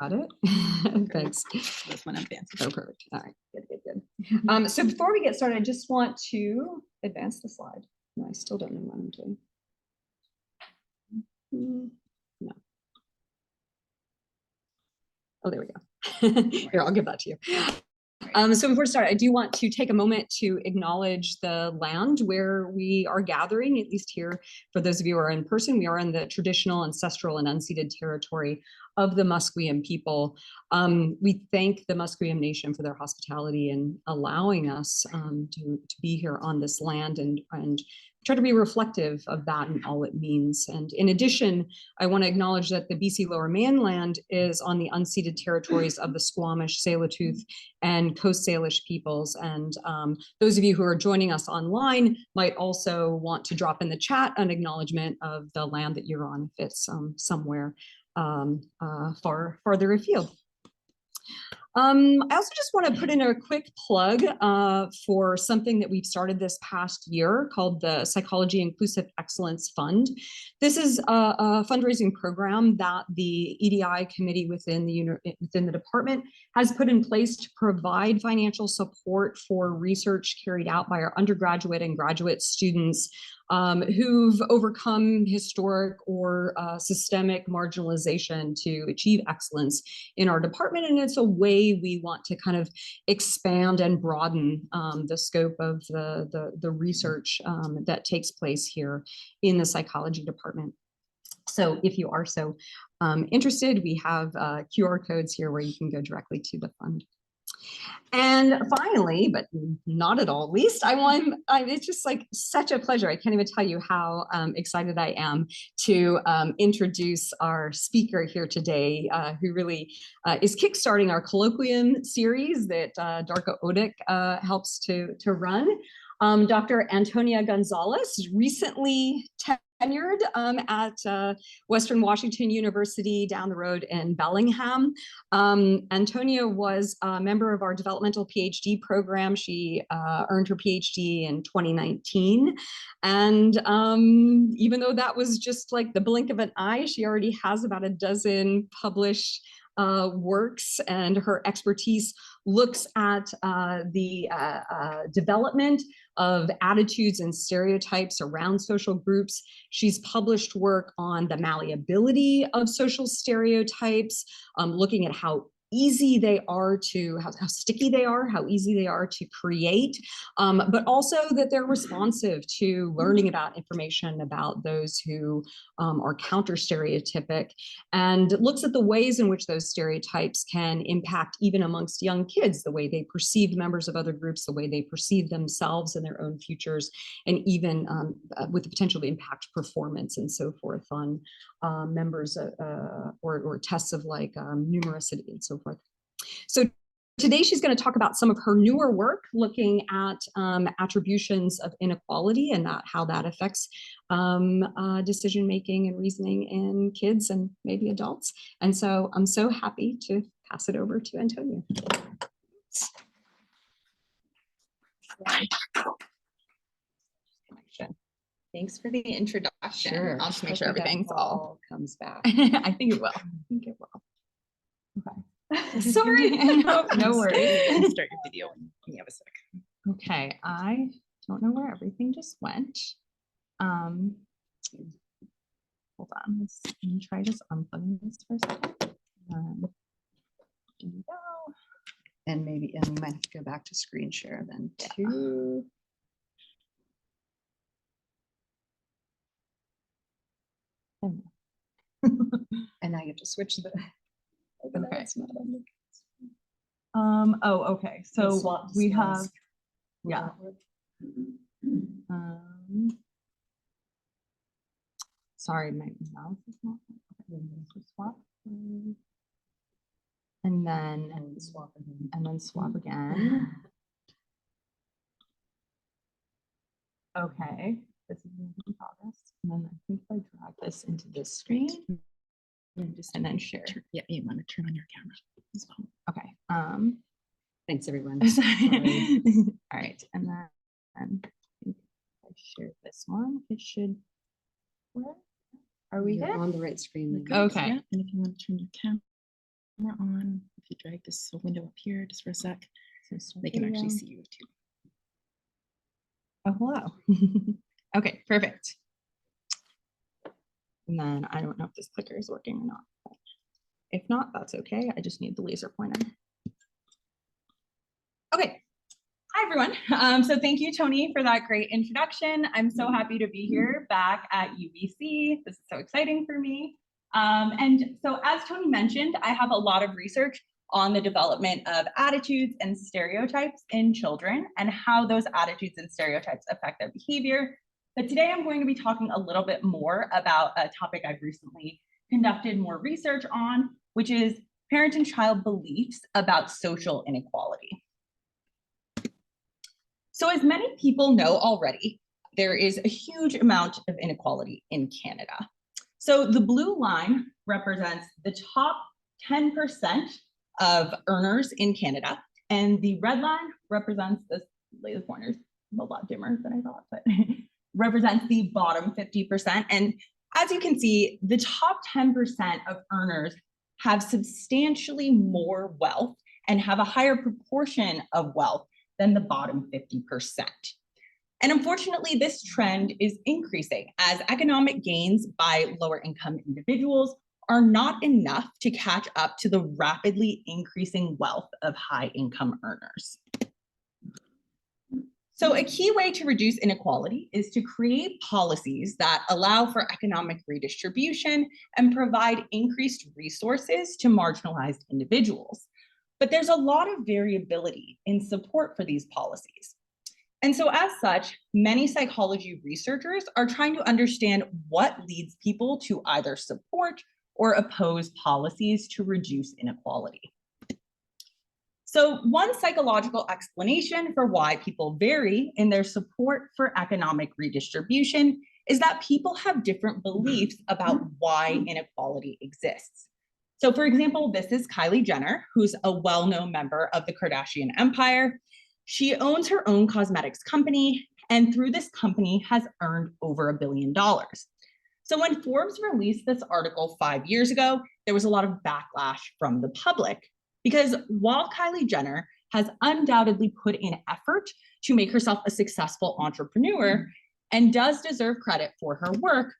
Got it. Thanks. This one advances. Oh, perfect. All right. Good. So before we get started, I just want to advance the slide. No, I still don't know what I'm doing. No. Oh, there we go. Here, I'll give that to you. So before we start, I do want to take a moment to acknowledge the land where we are gathering, at least here, for those of you who are in person. We are in the traditional, ancestral, and unceded territory of the Musqueam people. We thank the Musqueam Nation for their hospitality and allowing us to be here on this land and try to be reflective of that and all it means. And in addition, I want to acknowledge that the BC Lower Mainland is on the unceded territories of the Squamish, Tsleil-Waututh, and Coast Salish peoples. And those of you who are joining us online might also want to drop in the chat an acknowledgement of the land that you're on if it's somewhere farther afield. I also just want to put in a quick plug for something that we've started this past year called the Psychology Inclusive Excellence Fund. This is a fundraising program that the EDI committee within the department has put in place to provide financial support for research carried out by our undergraduate and graduate students who've overcome historic or systemic marginalization to achieve excellence in our department. And it's a way we want to kind of expand and broaden the scope of the research that takes place here in the psychology department. So if you are so interested, we have QR codes here where you can go directly to the fund. And finally, but not at all least, it's just like such a pleasure. I can't even tell you how excited I am to introduce our speaker here today, who really is kickstarting our Colloquium series that Darka Odik helps to run. Dr. Antonya Gonzalez recently tenured at Western Washington University down the road in Bellingham. Antonya was a member of our developmental PhD program. She earned her PhD in 2019. And even though that was just like the blink of an eye, she already has about a dozen published works, and her expertise looks at the development of attitudes and stereotypes around social groups. She's published work on the malleability of social stereotypes, looking at how easy they are to, how sticky they are, how easy they are to create, but also that they're responsive to learning about information about those who are counter-stereotypic, and looks at the ways in which those stereotypes can impact even amongst young kids, the way they perceive members of other groups, the way they perceive themselves and their own futures, and even with the potential to impact performance and so forth on members or tests of like numericity and so forth. So today she's going to talk about some of her newer work looking at attributions of inequality and how that affects decision making and reasoning in kids and maybe adults. And so I'm so happy to pass it over to Antonya. Thanks for the introduction. Sure. I'll just make sure everything's all comes back. I think it will. I think it will. Okay. Sorry. No worries. Start your video when you have a sec. Okay. I don't know where everything just went. Hold on. Let me try just unplugging this for a second. Here we go. And we might have to go back to screen share then too. And now you have to switch the. Okay. Oh, okay. So we have. Yeah. Sorry, my mouse is not. Swap. And then swap again. And then swap again. Okay. This is in progress. And then I think if I drag this into this screen and then share. Yeah, you want to turn on your camera as well. Okay. Thanks everyone. All right. And then I think if I share this one, it should work. Are we You're good? on the right screen. Good, Okay. yeah. And if you want to turn your camera on, if you drag this window up here just for a sec, they can actually see you too. Oh, hello. Okay, perfect. And then I don't know if this clicker is working or not. But if not, that's okay. I just need the laser pointer. Okay. Hi, everyone. So thank you, Tony, for that great introduction. I'm so happy to be here back at UBC. This is so exciting for me. And so as Tony mentioned, I have a lot of research on the development of attitudes and stereotypes in children and how those attitudes and stereotypes affect their behavior. But today I'm going to be talking a little bit more about a topic I've recently conducted more research on, which is parent and child beliefs about social inequality. So as many people know already, there is a huge amount of inequality in Canada. So the blue line represents the top 10% of earners in Canada, and the red line represents this, laser pointer's a lot dimmer than I thought, but represents the bottom 50%. And as you can see, the top 10% of earners have substantially more wealth and have a higher proportion of wealth than the bottom 50%. And unfortunately, this trend is increasing as economic gains by lower income individuals are not enough to catch up to the rapidly increasing wealth of high income earners. So a key way to reduce inequality is to create policies that allow for economic redistribution and provide increased resources to marginalized individuals. But there's a lot of variability in support for these policies. And so as such, many psychology researchers are trying to understand what leads people to either support or oppose policies to reduce inequality. So one psychological explanation for why people vary in their support for economic redistribution is that people have different beliefs about why inequality exists. So for example, this is Kylie Jenner, who's a well-known member of the Kardashian empire. She owns her own cosmetics company, and through this company has earned over $1 billion. So when Forbes released this article 5 years ago, there was a lot of backlash from the public because while Kylie Jenner has undoubtedly put in effort to make herself a successful entrepreneur and does deserve credit for her work,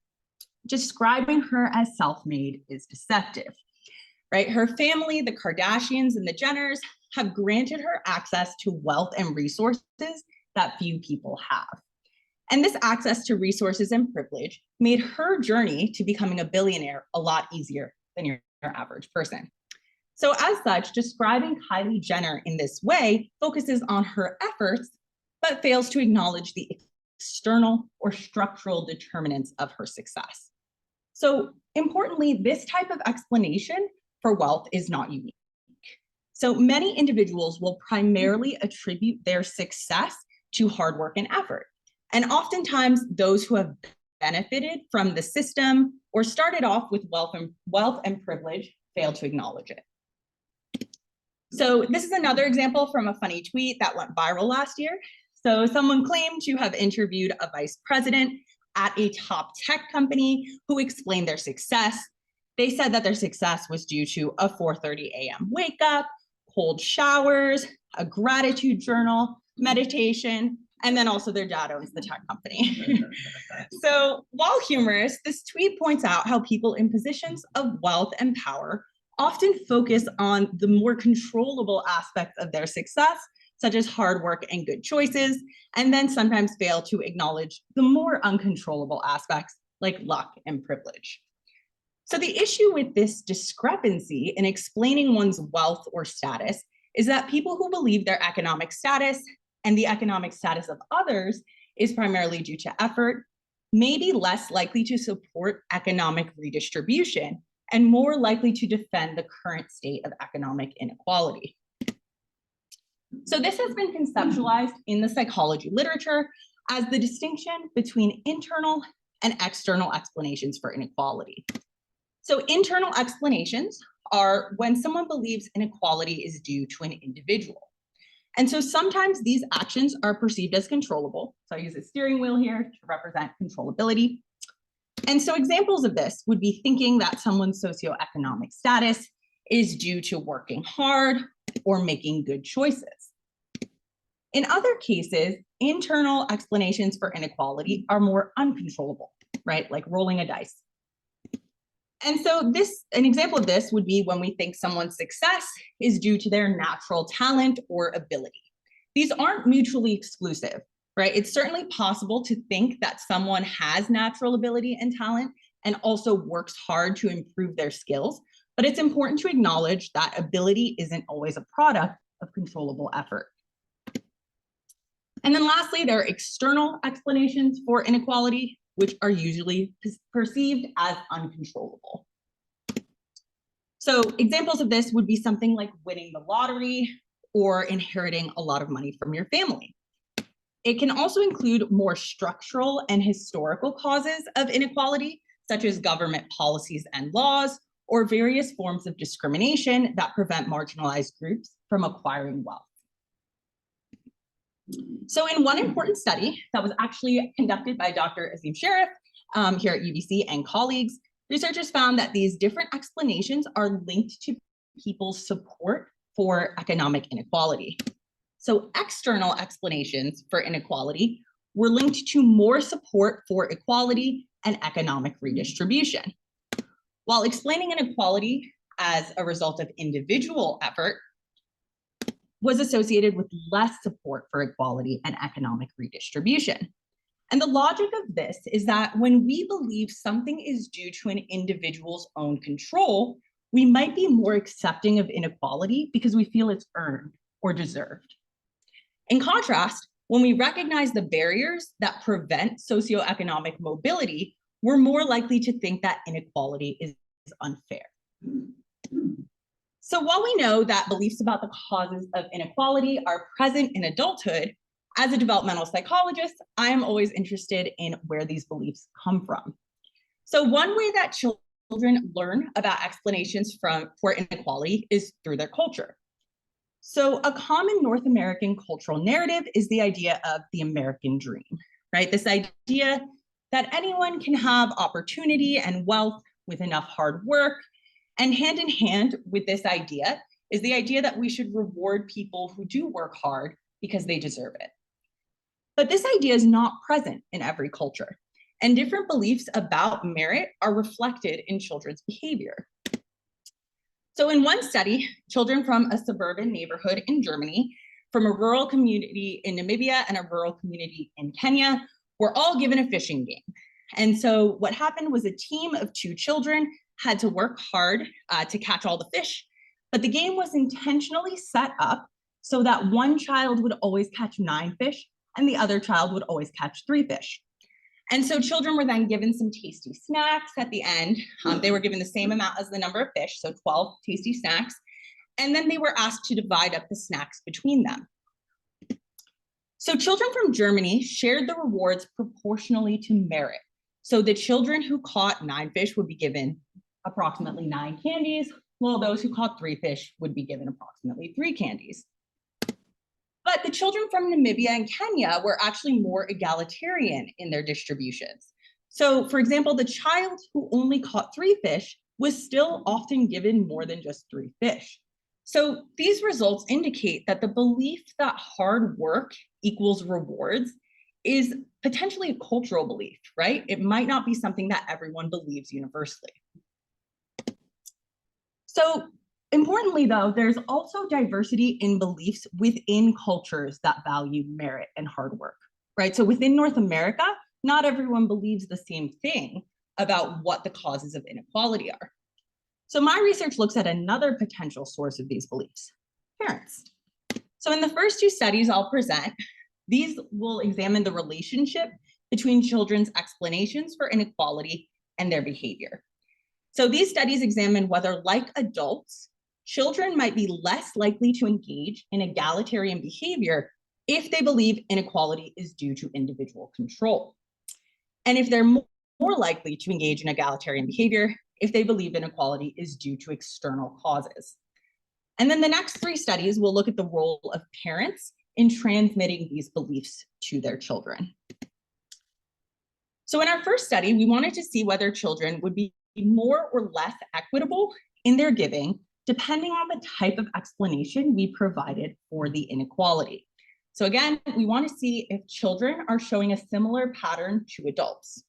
describing her as self-made is deceptive. Right? Her family, the Kardashians and the Jenners, have granted her access to wealth and resources that few people have. And this access to resources and privilege made her journey to becoming a billionaire a lot easier than your average person. So as such, describing Kylie Jenner in this way focuses on her efforts, but fails to acknowledge the external or structural determinants of her success. So importantly, this type of explanation for wealth is not unique. So many individuals will primarily attribute their success to hard work and effort. And oftentimes those who have benefited from the system or started off with wealth and privilege fail to acknowledge it. So this is another example from a funny tweet that went viral last year. So someone claimed to have interviewed a vice president at a top tech company who explained their success. They said that their success was due to a 4:30 a.m. wake up, cold showers, a gratitude journal, meditation, and then also their dad owns the tech company. So while humorous, this tweet points out how people in positions of wealth and power often focus on the more controllable aspects of their success, such as hard work and good choices, and then sometimes fail to acknowledge the more uncontrollable aspects like luck and privilege. So the issue with this discrepancy in explaining one's wealth or status is that people who believe their economic status and the economic status of others is primarily due to effort may be less likely to support economic redistribution and more likely to defend the current state of economic inequality. So this has been conceptualized in the psychology literature as the distinction between internal and external explanations for inequality. So internal explanations are when someone believes inequality is due to an individual. And so sometimes these actions are perceived as controllable. So I use a steering wheel here to represent controllability. And so examples of this would be thinking that someone's socioeconomic status is due to working hard or making good choices. In other cases, internal explanations for inequality are more uncontrollable, right? Like rolling a dice. And so an example of this would be when we think someone's success is due to their natural talent or ability. These aren't mutually exclusive, right? It's certainly possible to think that someone has natural ability and talent and also works hard to improve their skills, but it's important to acknowledge that ability isn't always a product of controllable effort. And then lastly, there are external explanations for inequality, which are usually perceived as uncontrollable. So examples of this would be something like winning the lottery or inheriting a lot of money from your family. It can also include more structural and historical causes of inequality, such as government policies and laws, or various forms of discrimination that prevent marginalized groups from acquiring wealth. So in one important study that was actually conducted by Dr. Azim Sharif here at UBC and colleagues, researchers found that these different explanations are linked to people's support for economic inequality. So external explanations for inequality were linked to more support for equality and economic redistribution, while explaining inequality as a result of individual effort was associated with less support for equality and economic redistribution. And the logic of this is that when we believe something is due to an individual's own control, we might be more accepting of inequality because we feel it's earned or deserved. In contrast, when we recognize the barriers that prevent socioeconomic mobility, we're more likely to think that inequality is unfair. So while we know that beliefs about the causes of inequality are present in adulthood, as a developmental psychologist, I am always interested in where these beliefs come from. So one way that children learn about explanations for inequality is through their culture. So a common North American cultural narrative is the idea of the American dream, right? This idea that anyone can have opportunity and wealth with enough hard work. And hand in hand with this idea is the idea that we should reward people who do work hard because they deserve it. But this idea is not present in every culture, and different beliefs about merit are reflected in children's behavior. So in one study, children from a suburban neighborhood in Germany, from a rural community in Namibia and a rural community in Kenya, were all given a fishing game. And so what happened was a team of 2 children had to work hard to catch all the fish, but the game was intentionally set up so that one child would always catch 9 fish and the other child would always catch 3 fish. And so children were then given some tasty snacks at the end. They were given the same amount as the number of fish, so 12 tasty snacks. And then they were asked to divide up the snacks between them. So children from Germany shared the rewards proportionally to merit. So the children who caught 9 fish would be given approximately 9 candies, while those who caught 3 fish would be given approximately 3 candies. But the children from Namibia and Kenya were actually more egalitarian in their distributions. So for example, the child who only caught 3 fish was still often given more than just 3 fish. So these results indicate that the belief that hard work equals rewards is potentially a cultural belief, right? It might not be something that everyone believes universally. So importantly, though, there's also diversity in beliefs within cultures that value merit and hard work, right? So within North America, not everyone believes the same thing about what the causes of inequality are. So my research looks at another potential source of these beliefs, parents. So in the first 2 studies I'll present, these will examine the relationship between children's explanations for inequality and their behavior. So these studies examine whether, like adults, children might be less likely to engage in egalitarian behavior if they believe inequality is due to individual control, and if they're more likely to engage in egalitarian behavior if they believe inequality is due to external causes. And then the next 3 studies will look at the role of parents in transmitting these beliefs to their children. So in our first study, we wanted to see whether children would be more or less equitable in their giving, depending on the type of explanation we provided for the inequality. So again, we want to see if children are showing a similar pattern to adults.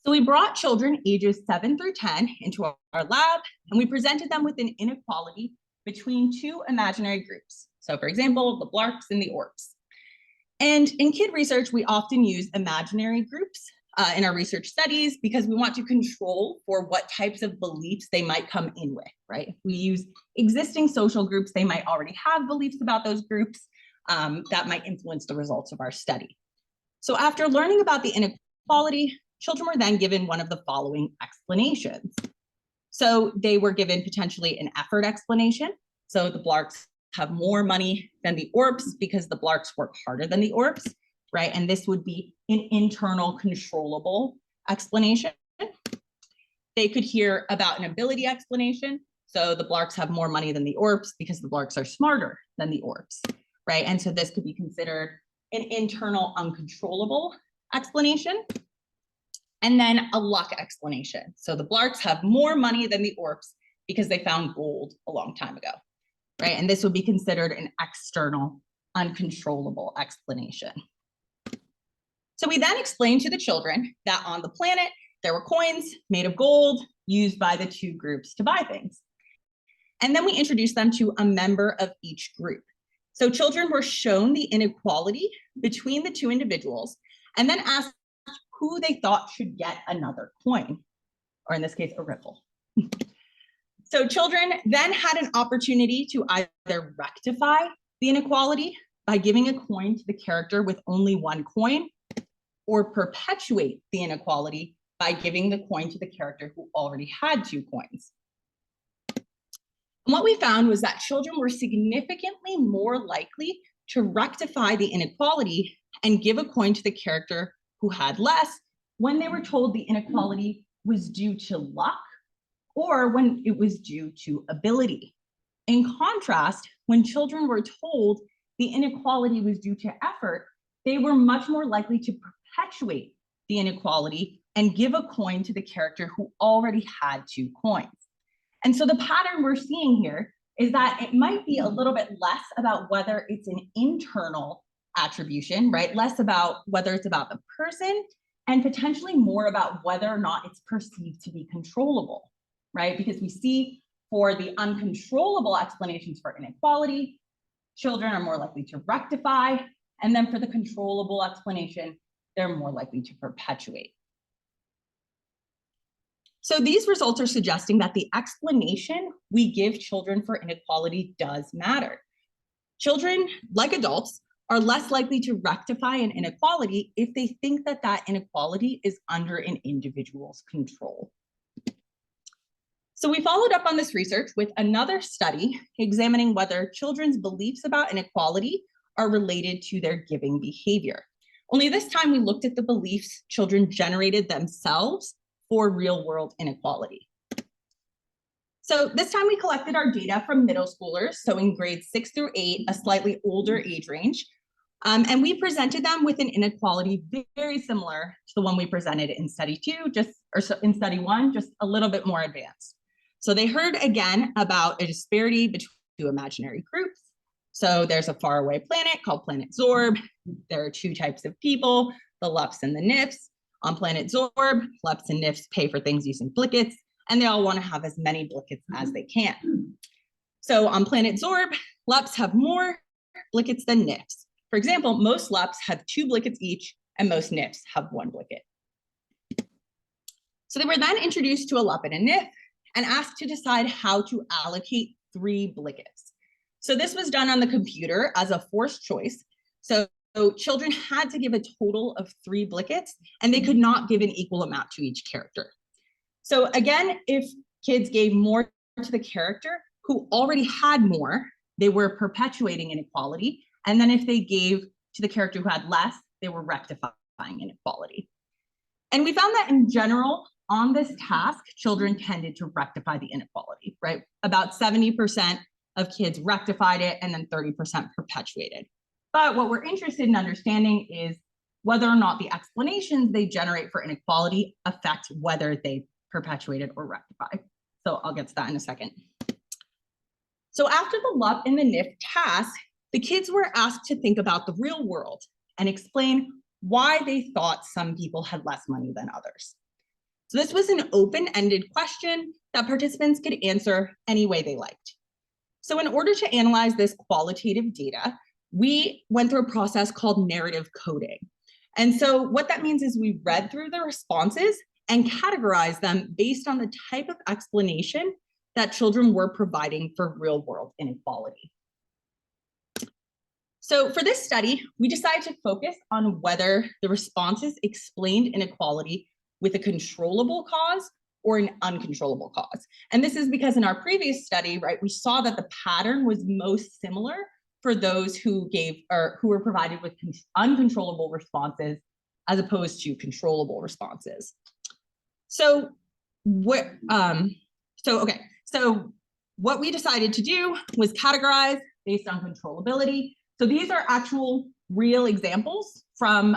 So we brought children ages 7 through 10 into our lab, and we presented them with an inequality between two imaginary groups. So for example, the Blarks and the Orcs. And in kid research, we often use imaginary groups in our research studies because we want to control for what types of beliefs they might come in with, right? If we use existing social groups, they might already have beliefs about those groups that might influence the results of our study. So after learning about the inequality, children were then given one of the following explanations. So they were given potentially an effort explanation. So the Blarks have more money than the Orcs because the Blarks work harder than the Orcs, right? And this would be an internal controllable explanation. They could hear about an ability explanation. So the Blarks have more money than the Orcs because the Blarks are smarter than the Orcs, right? And so this could be considered an internal uncontrollable explanation. And then a luck explanation. So the Blarks have more money than the Orcs because they found gold a long time ago, right? And this would be considered an external uncontrollable explanation. So we then explained to the children that on the planet, there were coins made of gold used by the two groups to buy things. And then we introduced them to a member of each group. So children were shown the inequality between the two individuals and then asked who they thought should get another coin, or in this case, a ripple. So children then had an opportunity to either rectify the inequality by giving a coin to the character with only one coin, or perpetuate the inequality by giving the coin to the character who already had 2 coins. And what we found was that children were significantly more likely to rectify the inequality and give a coin to the character who had less when they were told the inequality was due to luck or when it was due to ability. In contrast, when children were told the inequality was due to effort, they were much more likely to perpetuate the inequality and give a coin to the character who already had 2 coins. And so the pattern we're seeing here is that it might be a little bit less about whether it's an internal attribution, right? Less about whether it's about the person and potentially more about whether or not it's perceived to be controllable, right? Because we see for the uncontrollable explanations for inequality, children are more likely to rectify, and then for the controllable explanation, they're more likely to perpetuate. So these results are suggesting that the explanation we give children for inequality does matter. Children, like adults, are less likely to rectify an inequality if they think that that inequality is under an individual's control. So we followed up on this research with another study examining whether children's beliefs about inequality are related to their giving behavior. Only this time we looked at the beliefs children generated themselves for real-world inequality. So this time we collected our data from middle schoolers, so in grades 6 through 8, a slightly older age range, and we presented them with an inequality very similar to the one we presented in study 2, in study 1, just a little bit more advanced. So they heard again about a disparity between 2 imaginary groups. So there's a faraway planet called Planet Zorb. There are 2 types of people, the Lups and the Nifs. On Planet Zorb, Lups and Nifs pay for things using blickets, and they all want to have as many blickets as they can. So on Planet Zorb, Lups have more blickets than Nifs. For example, most Lups have 2 blickets each, and most Nifs have 1 blicket. So they were then introduced to a Lup and a Nif and asked to decide how to allocate 3 blickets. So this was done on the computer as a forced choice. So children had to give a total of 3 blickets, and they could not give an equal amount to each character. So again, if kids gave more to the character who already had more, they were perpetuating inequality. And then if they gave to the character who had less, they were rectifying inequality. And we found that in general, on this task, children tended to rectify the inequality, right? About 70% of kids rectified it, and then 30% perpetuated. But what we're interested in understanding is whether or not the explanations they generate for inequality affect whether they perpetuate it or rectify. So I'll get to that in a second. So after the LUP and the NIF task, the kids were asked to think about the real world and explain why they thought some people had less money than others. So this was an open-ended question that participants could answer any way they liked. So in order to analyze this qualitative data, we went through a process called narrative coding. And so what that means is we read through the responses and categorized them based on the type of explanation that children were providing for real-world inequality. So for this study, we decided to focus on whether the responses explained inequality with a controllable cause or an uncontrollable cause. And this is because in our previous study, right, we saw that the pattern was most similar for those who gave or who were provided with uncontrollable responses as opposed to controllable responses. So what we decided to do was categorize based on controllability. So these are actual real examples from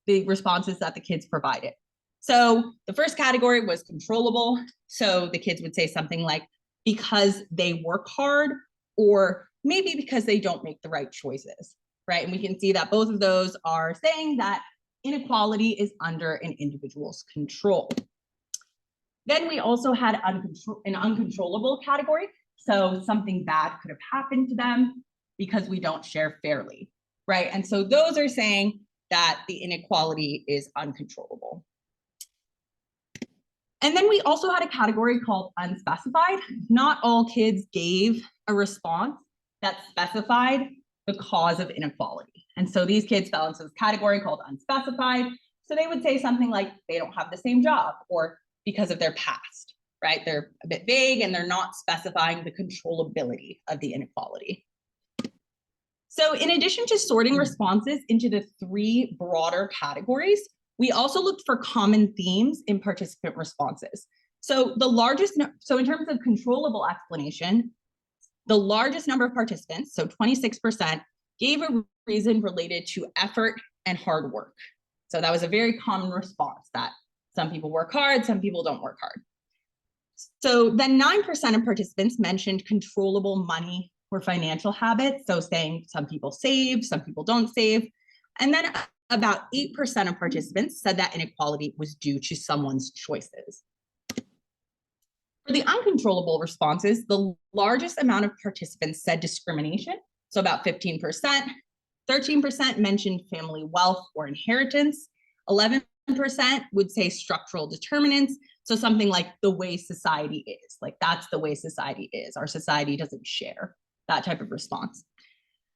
the responses that the kids provided. So the first category was controllable. So the kids would say something like, because they work hard, or maybe because they don't make the right choices, right? And we can see that both of those are saying that inequality is under an individual's control. Then we also had an uncontrollable category. So something bad could have happened to them because we don't share fairly, right? And so those are saying that the inequality is uncontrollable. And then we also had a category called unspecified. Not all kids gave a response that specified the cause of inequality. And so these kids fell into this category called unspecified. So they would say something like they don't have the same job or because of their past, right? They're a bit vague and they're not specifying the controllability of the inequality. So in addition to sorting responses into the three broader categories, we also looked for common themes in participant responses. So in terms of controllable explanation, the largest number of participants, so 26%, gave a reason related to effort and hard work. So that was a very common response, that some people work hard, some people don't work hard. So then 9% of participants mentioned controllable money or financial habits. So saying some people save, some people don't save. And then about 8% of participants said that inequality was due to someone's choices. For the uncontrollable responses, the largest amount of participants said discrimination, so about 15%. 13% mentioned family wealth or inheritance. 11% would say structural determinants, so something like the way society is, like that's the way society is. Our society doesn't share, that type of response.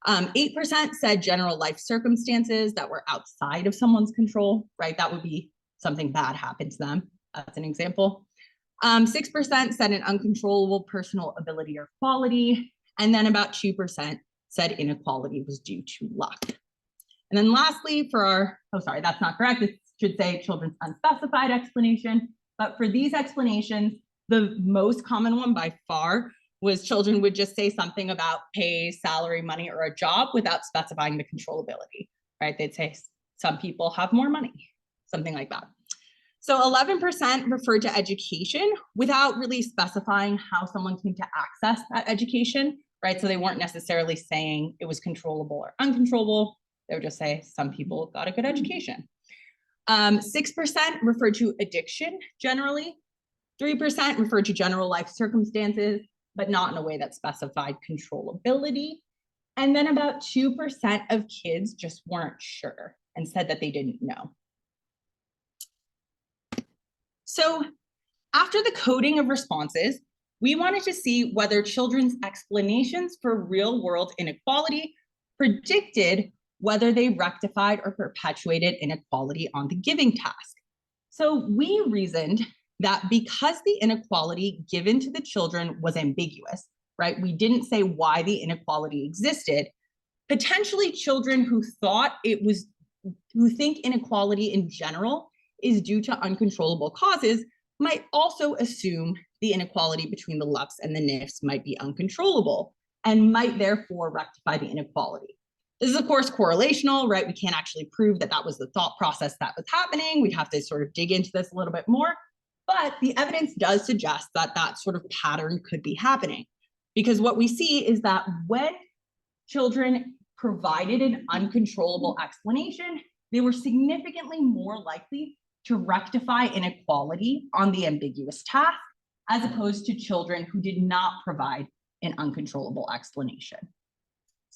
8% said general life circumstances that were outside of someone's control, right? That would be something bad happened to them. That's an example. 6% said an uncontrollable personal ability or quality. And then about 2% said inequality was due to luck. And then lastly, for our, oh, sorry, that's not correct. It should say children's unspecified explanation. But for these explanations, the most common one by far was children would just say something about pay, salary, money, or a job without specifying the controllability, right? They'd say some people have more money, something like that. So 11% referred to education without really specifying how someone came to access that education, right? So they weren't necessarily saying it was controllable or uncontrollable. They would just say some people got a good education. 6% referred to addiction generally. 3% referred to general life circumstances, but not in a way that specified controllability. And then about 2% of kids just weren't sure and said that they didn't know. So after the coding of responses, we wanted to see whether children's explanations for real-world inequality predicted whether they rectified or perpetuated inequality on the giving task. So we reasoned that because the inequality given to the children was ambiguous, right? We didn't say why the inequality existed. Potentially children who think inequality in general is due to uncontrollable causes might also assume the inequality between the LUPs and the NIFs might be uncontrollable and might therefore rectify the inequality. This is, of course, correlational, right? We can't actually prove that that was the thought process that was happening. We'd have to sort of dig into this a little bit more. But the evidence does suggest that that sort of pattern could be happening. Because what we see is that when children provided an uncontrollable explanation, they were significantly more likely to rectify inequality on the ambiguous task, as opposed to children who did not provide an uncontrollable explanation.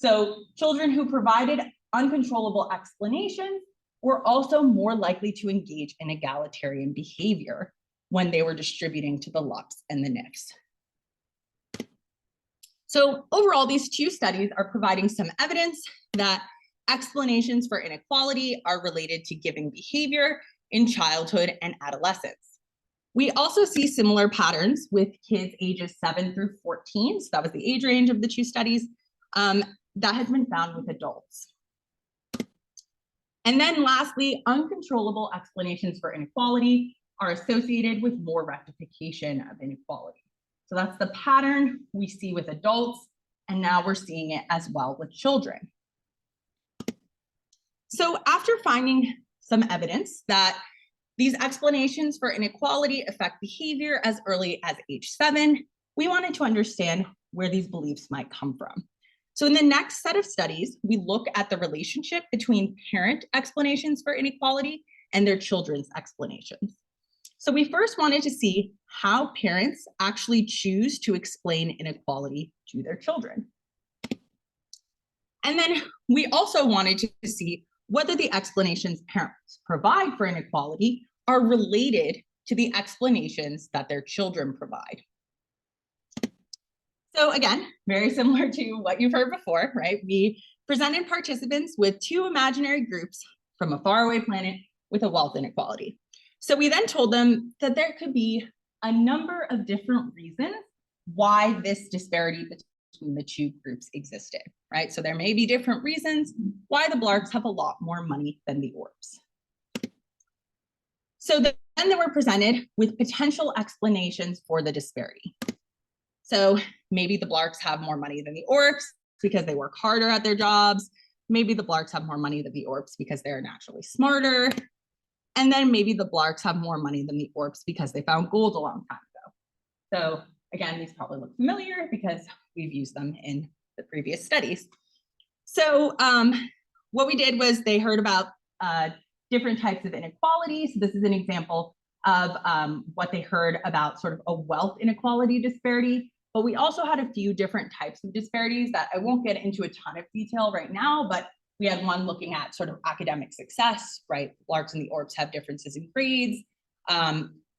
So children who provided uncontrollable explanations were also more likely to engage in egalitarian behavior when they were distributing to the LUPs and the NIFs. So overall, these two studies are providing some evidence that explanations for inequality are related to giving behavior in childhood and adolescence. We also see similar patterns with kids ages 7 through 14. So that was the age range of the two studies. That has been found with adults. And then lastly, uncontrollable explanations for inequality are associated with more rectification of inequality. So that's the pattern we see with adults, and now we're seeing it as well with children. So after finding some evidence that these explanations for inequality affect behavior as early as age 7, we wanted to understand where these beliefs might come from. So in the next set of studies, we look at the relationship between parent explanations for inequality and their children's explanations. So we first wanted to see how parents actually choose to explain inequality to their children. And then we also wanted to see whether the explanations parents provide for inequality are related to the explanations that their children provide. So again, very similar to what you've heard before, right? We presented participants with two imaginary groups from a faraway planet with a wealth inequality. So we then told them that there could be a number of different reasons why this disparity between the two groups existed, right? So there may be different reasons why the Blarks have a lot more money than the Orbs. So then they were presented with potential explanations for the disparity. So maybe the Blarks have more money than the Orcs because they work harder at their jobs. Maybe the Blarks have more money than the Orbs because they're naturally smarter. And then maybe the Blarks have more money than the Orcs because they found gold a long time ago. So again, these probably look familiar because we've used them in the previous studies. So what we did was they heard about different types of inequality. So this is an example of what they heard about sort of a wealth inequality disparity. But we also had a few different types of disparities that I won't get into a ton of detail right now, but we had one looking at sort of academic success, right? Blarks and the Orbs have differences in grades,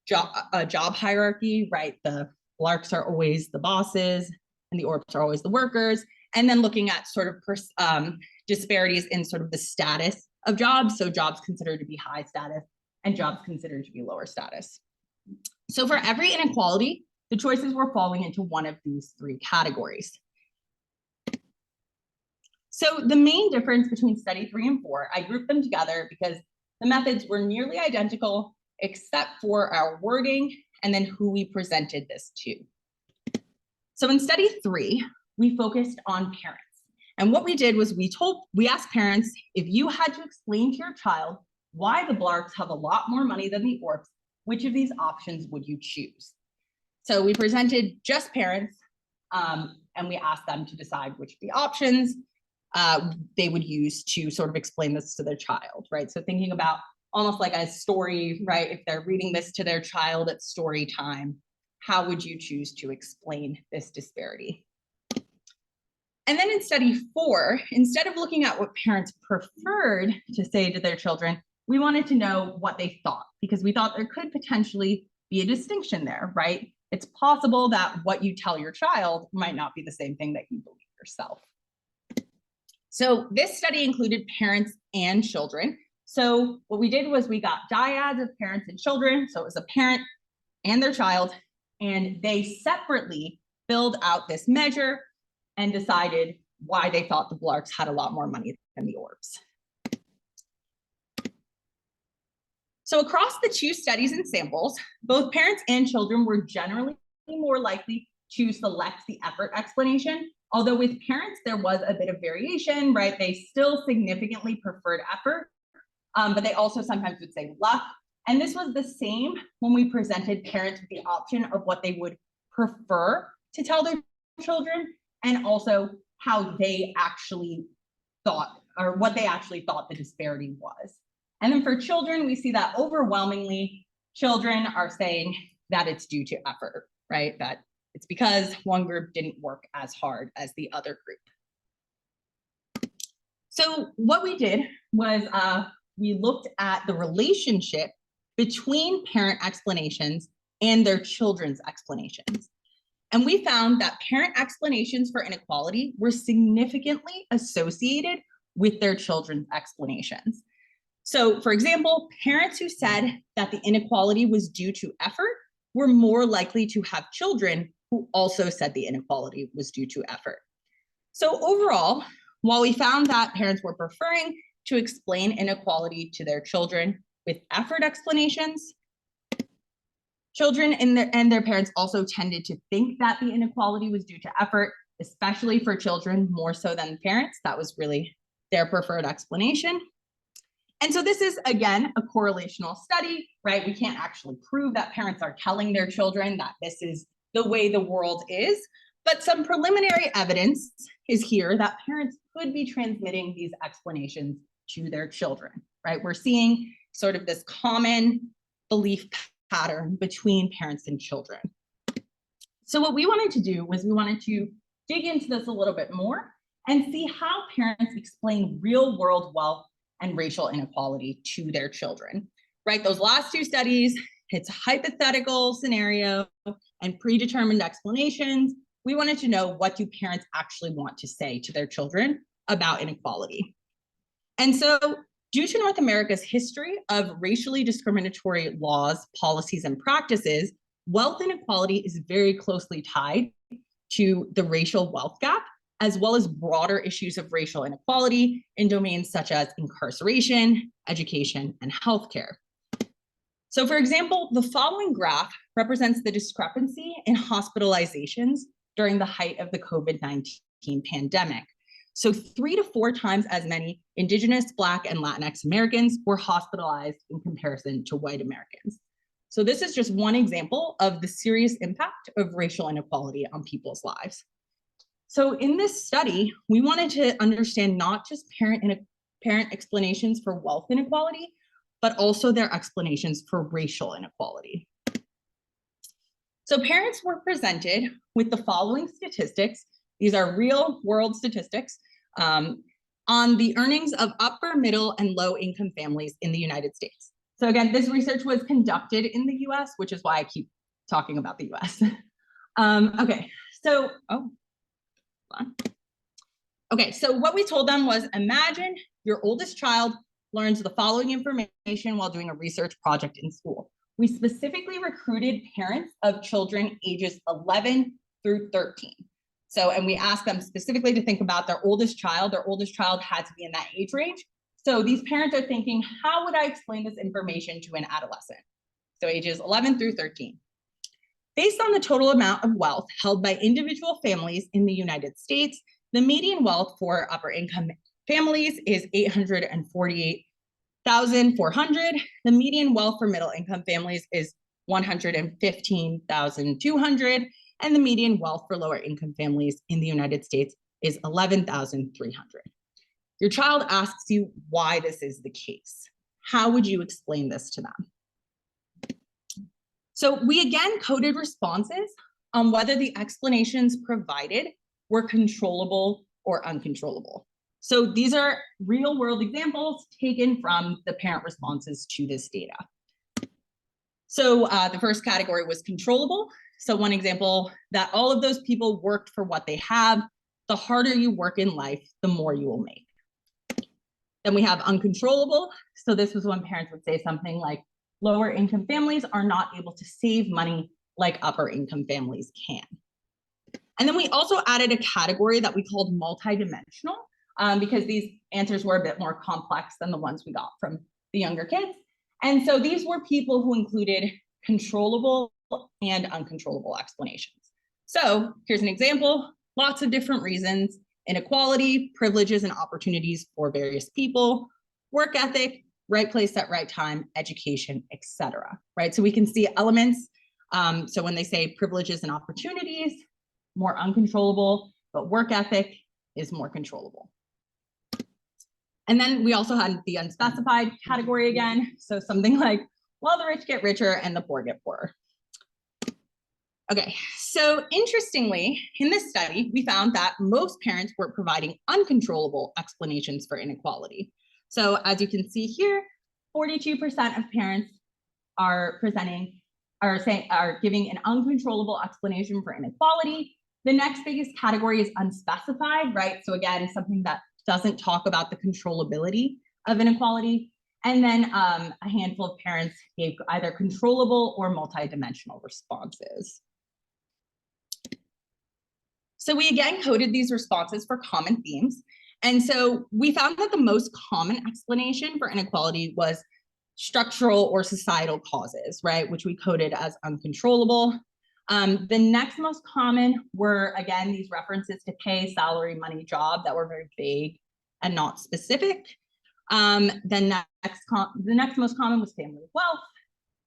job hierarchy, right? The Blarks are always the bosses and the Orbs are always the workers. And then looking at sort of disparities in sort of the status of jobs. So jobs considered to be high status and jobs considered to be lower status. So for every inequality, the choices were falling into one of these three categories. So the main difference between study 3 and 4, I grouped them together because the methods were nearly identical except for our wording and then who we presented this to. So in study 3, we focused on parents. And what we did was we asked parents, if you had to explain to your child why the Blarks have a lot more money than the Orcs, which of these options would you choose? So we presented just parents and we asked them to decide which of the options they would use to sort of explain this to their child, right? So thinking about almost like a story, right? If they're reading this to their child at story time, how would you choose to explain this disparity? And then in study 4, instead of looking at what parents preferred to say to their children, we wanted to know what they thought, because we thought there could potentially be a distinction there, right? It's possible that what you tell your child might not be the same thing that you believe yourself. So this study included parents and children. So what we did was we got dyads of parents and children. So it was a parent and their child, and they separately filled out this measure and decided why they thought the Blarks had a lot more money than the Orbs. So across the two studies and samples, both parents and children were generally more likely to select the effort explanation Although with parents, there was a bit of variation, right? They still significantly preferred effort, but they also sometimes would say luck. And this was the same when we presented parents with the option of what they would prefer to tell their children, and also how they actually thought, or what they actually thought the disparity was. And then for children, we see that overwhelmingly children are saying that it's due to effort, right? That it's because one group didn't work as hard as the other group. So what we did was we looked at the relationship between parent explanations and their children's explanations. And we found that parent explanations for inequality were significantly associated with their children's explanations. So for example, parents who said that the inequality was due to effort were more likely to have children who also said the inequality was due to effort. So overall, while we found that parents were preferring to explain inequality to their children with effort explanations, children and their parents also tended to think that the inequality was due to effort, especially for children more so than parents. That was really their preferred explanation. And so this is, again, a correlational study, right? We can't actually prove that parents are telling their children that this is the way the world is, but some preliminary evidence is here that parents could be transmitting these explanations to their children, right? We're seeing sort of this common belief pattern between parents and children. So what we wanted to do was we wanted to dig into this a little bit more and see how parents explain real world wealth and racial inequality to their children, right? Those last two studies, it's a hypothetical scenario and predetermined explanations. We wanted to know, what do parents actually want to say to their children about inequality? And so due to North America's history of racially discriminatory laws, policies, and practices, wealth inequality is very closely tied to the racial wealth gap, as well as broader issues of racial inequality in domains such as incarceration, education, and healthcare. So for example, the following graph represents the discrepancy in hospitalizations during the height of the COVID-19 pandemic. So 3 to 4 times as many Indigenous, Black, and Latinx Americans were hospitalized in comparison to white Americans. So this is just one example of the serious impact of racial inequality on people's lives. So in this study, we wanted to understand not just parent explanations for wealth inequality, but also their explanations for racial inequality. So parents were presented with the following statistics. These are real world statistics on the earnings of upper, middle, and low income families in the United States. So again, this research was conducted in the US, which is why I keep talking about the US. Okay, so, okay, so what we told them was, imagine your oldest child learns the following information while doing a research project in school. We specifically recruited parents of children ages 11 through 13. So, and we asked them specifically to think about their oldest child. Their oldest child had to be in that age range. So these parents are thinking, how would I explain this information to an adolescent? So ages 11 through 13. Based on the total amount of wealth held by individual families in the United States, the median wealth for upper income families is $848,400. The median wealth for middle income families is $115,200. And the median wealth for lower income families in the United States is $11,300. Your child asks you why this is the case. How would you explain this to them? So we again coded responses on whether the explanations provided were controllable or uncontrollable. So these are real world examples taken from the parent responses to this data. So the first category was controllable. So one example, that all of those people worked for what they have. The harder you work in life, the more you will make. Then we have uncontrollable. So this was when parents would say something like, lower income families are not able to save money like upper income families can. And then we also added a category that we called multidimensional because these answers were a bit more complex than the ones we got from the younger kids. And so these were people who included controllable and uncontrollable explanations. So here's an example. lots of different reasons: inequality, privileges and opportunities for various people, work ethic, right place at right time, education, etc. Right? So we can see elements. So when they say privileges and opportunities, more uncontrollable, but work ethic is more controllable. And then we also had the unspecified category again. So something like, well, the rich get richer and the poor get poorer. Okay, so interestingly, in this study, we found that most parents were providing uncontrollable explanations for inequality. So as you can see here, 42% of parents are giving an uncontrollable explanation for inequality. The next biggest category is unspecified, right? So again, something that doesn't talk about the controllability of inequality. And then a handful of parents gave either controllable or multidimensional responses. So we again coded these responses for common themes. And so we found that the most common explanation for inequality was structural or societal causes, right? Which we coded as uncontrollable. The next most common were, again, these references to pay, salary, money, job that were very vague and not specific. The next most common was family wealth,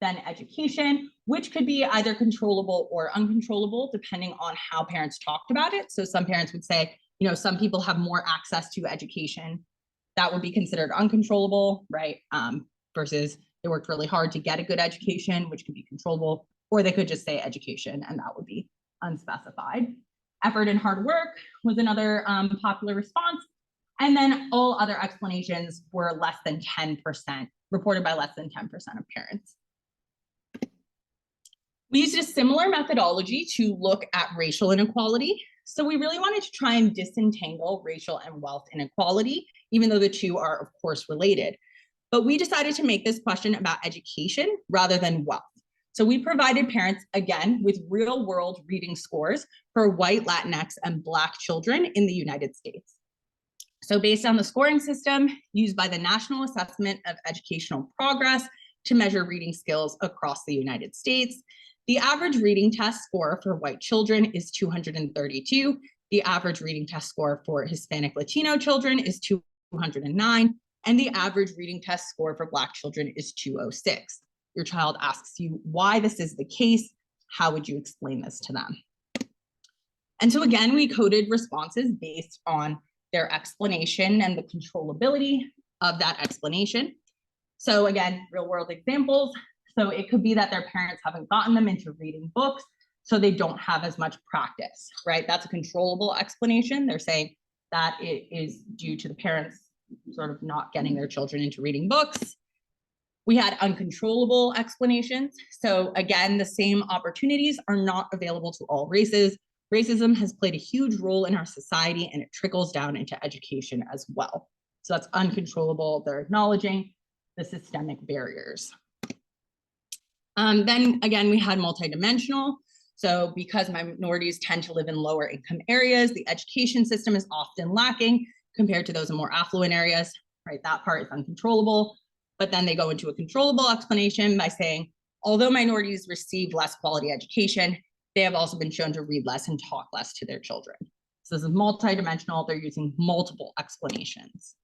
then education, which could be either controllable or uncontrollable, depending on how parents talked about it. So some parents would say, you know, some people have more access to education. That would be considered uncontrollable, right? Versus they worked really hard to get a good education, which could be controllable, or they could just say education, and that would be unspecified. Effort and hard work was another popular response. And then all other explanations were less than 10%, reported by less than 10% of parents. We used a similar methodology to look at racial inequality. So we really wanted to try and disentangle racial and wealth inequality, even though the two are, of course, related. But we decided to make this question about education rather than wealth. So we provided parents, again, with real-world reading scores for white, Latinx, and Black children in the United States. So based on the scoring system used by the National Assessment of Educational Progress to measure reading skills across the United States, the average reading test score for white children is 232. The average reading test score for Hispanic Latino children is 209. And the average reading test score for Black children is 206. Your child asks you why this is the case. How would you explain this to them? And so again, we coded responses based on their explanation and the controllability of that explanation. So again, real world examples. So it could be that their parents haven't gotten them into reading books, so they don't have as much practice, right? That's a controllable explanation. They're saying that it is due to the parents sort of not getting their children into reading books. We had uncontrollable explanations. So again, the same opportunities are not available to all races. Racism has played a huge role in our society, and it trickles down into education as well. So that's uncontrollable. They're acknowledging the systemic barriers. Then again, we had multidimensional. So because minorities tend to live in lower income areas, the education system is often lacking compared to those in more affluent areas, right? That part is uncontrollable. But then they go into a controllable explanation by saying, although minorities receive less quality education, they have also been shown to read less and talk less to their children. So this is multidimensional. They're using multiple explanations.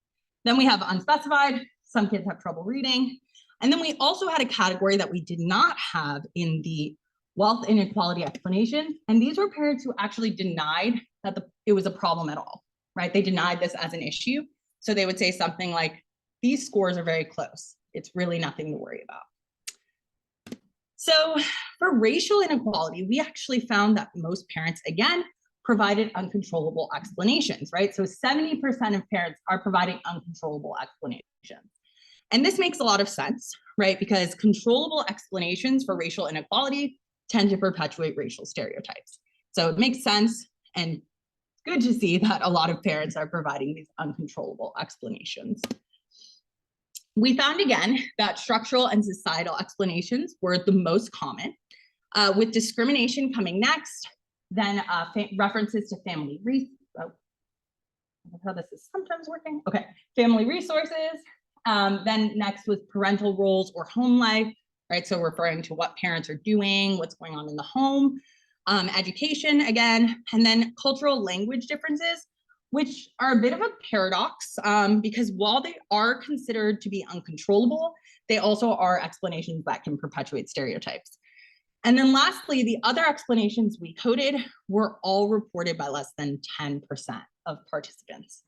Then we have unspecified. Some kids have trouble reading. And then we also had a category that we did not have in the wealth inequality explanation. And these were parents who actually denied that it was a problem at all, right? They denied this as an issue. So they would say something like, these scores are very close. It's really nothing to worry about. So for racial inequality, we actually found that most parents, again, provided uncontrollable explanations, right? So 70% of parents are providing uncontrollable explanations. And this makes a lot of sense, right? Because controllable explanations for racial inequality tend to perpetuate racial stereotypes. So it makes sense, and it's good to see that a lot of parents are providing these uncontrollable explanations. We found again that structural and societal explanations were the most common, with discrimination coming next, then references to family how this is sometimes working. Okay, family resources. Then next was parental roles or home life, right? So referring to what parents are doing, what's going on in the home. education again, and then cultural language differences, which are a bit of a paradox because while they are considered to be uncontrollable, they also are explanations that can perpetuate stereotypes. And then lastly, the other explanations we coded were all reported by less than 10% of participants.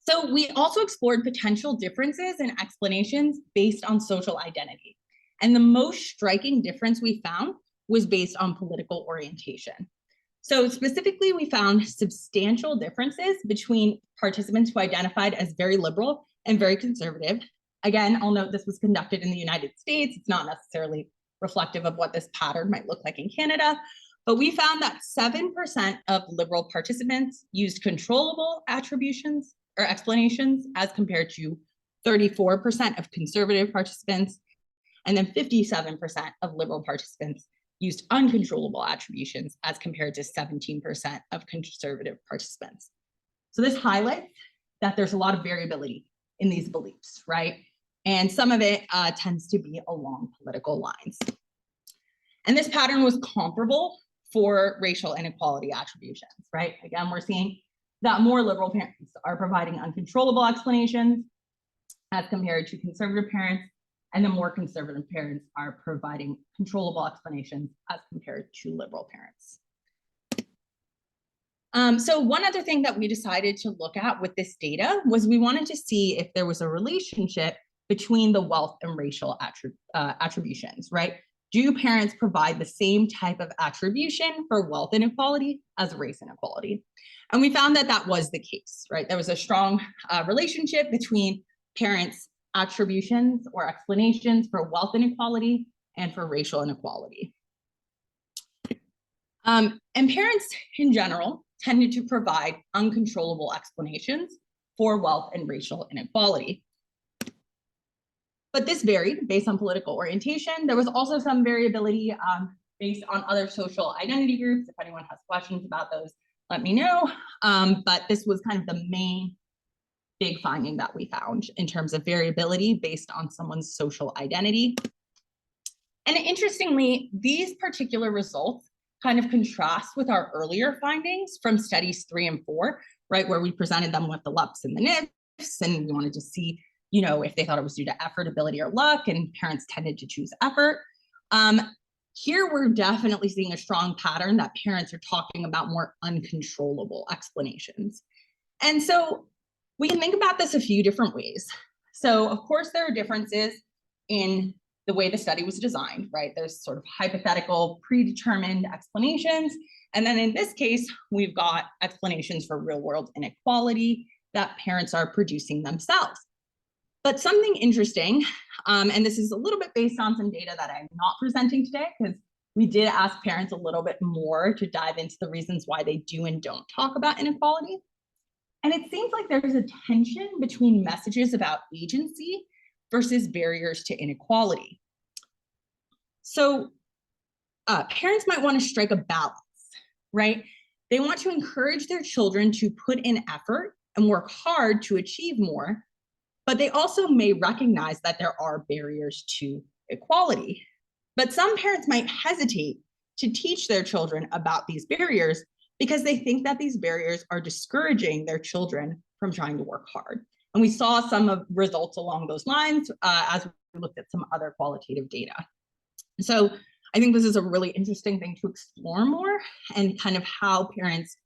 So we also explored potential differences in explanations based on social identity. And the most striking difference we found was based on political orientation. So specifically, we found substantial differences between participants who identified as very liberal and very conservative. Again, I'll note this was conducted in the United States. It's not necessarily reflective of what this pattern might look like in Canada, but we found that 7% of liberal participants used controllable attributions or explanations as compared to 34% of conservative participants, and then 57% of liberal participants used uncontrollable attributions as compared to 17% of conservative participants. So this highlights that there's a lot of variability in these beliefs, right? And some of it tends to be along political lines. And this pattern was comparable for racial inequality attributions, right? Again, we're seeing that more liberal parents are providing uncontrollable explanations as compared to conservative parents, and the more conservative parents are providing controllable explanations as compared to liberal parents. So one other thing that we decided to look at with this data was we wanted to see if there was a relationship between the wealth and racial attributions, right? Do parents provide the same type of attribution for wealth inequality as race inequality? And we found that that was the case, right? There was a strong relationship between parents' attributions or explanations for wealth inequality and for racial inequality. And parents in general tended to provide uncontrollable explanations for wealth and racial inequality. But this varied based on political orientation. There was also some variability based on other social identity groups. If anyone has questions about those, let me know. But this was kind of the main big finding that we found in terms of variability based on someone's social identity. And interestingly, these particular results kind of contrast with our earlier findings from studies 3 and 4, right, where we presented them with the LUPs and the NIFs, and we wanted to see, you know, if they thought it was due to effort, ability, or luck, and parents tended to choose effort. Here, we're definitely seeing a strong pattern that parents are talking about more uncontrollable explanations. And so we can think about this a few different ways. So of course, there are differences in the way the study was designed, right? There's sort of hypothetical, predetermined explanations. And then in this case, we've got explanations for real world inequality that parents are producing themselves. But something interesting, and this is a little bit based on some data that I'm not presenting today, because we did ask parents a little bit more to dive into the reasons why they do and don't talk about inequality. And it seems like there's a tension between messages about agency versus barriers to inequality. So parents might want to strike a balance, right? They want to encourage their children to put in effort and work hard to achieve more, but they also may recognize that there are barriers to equality. But some parents might hesitate to teach their children about these barriers because they think that these barriers are discouraging their children from trying to work hard. And we saw some of results along those lines as we looked at some other qualitative data. So I think this is a really interesting thing to explore more, and kind of how parents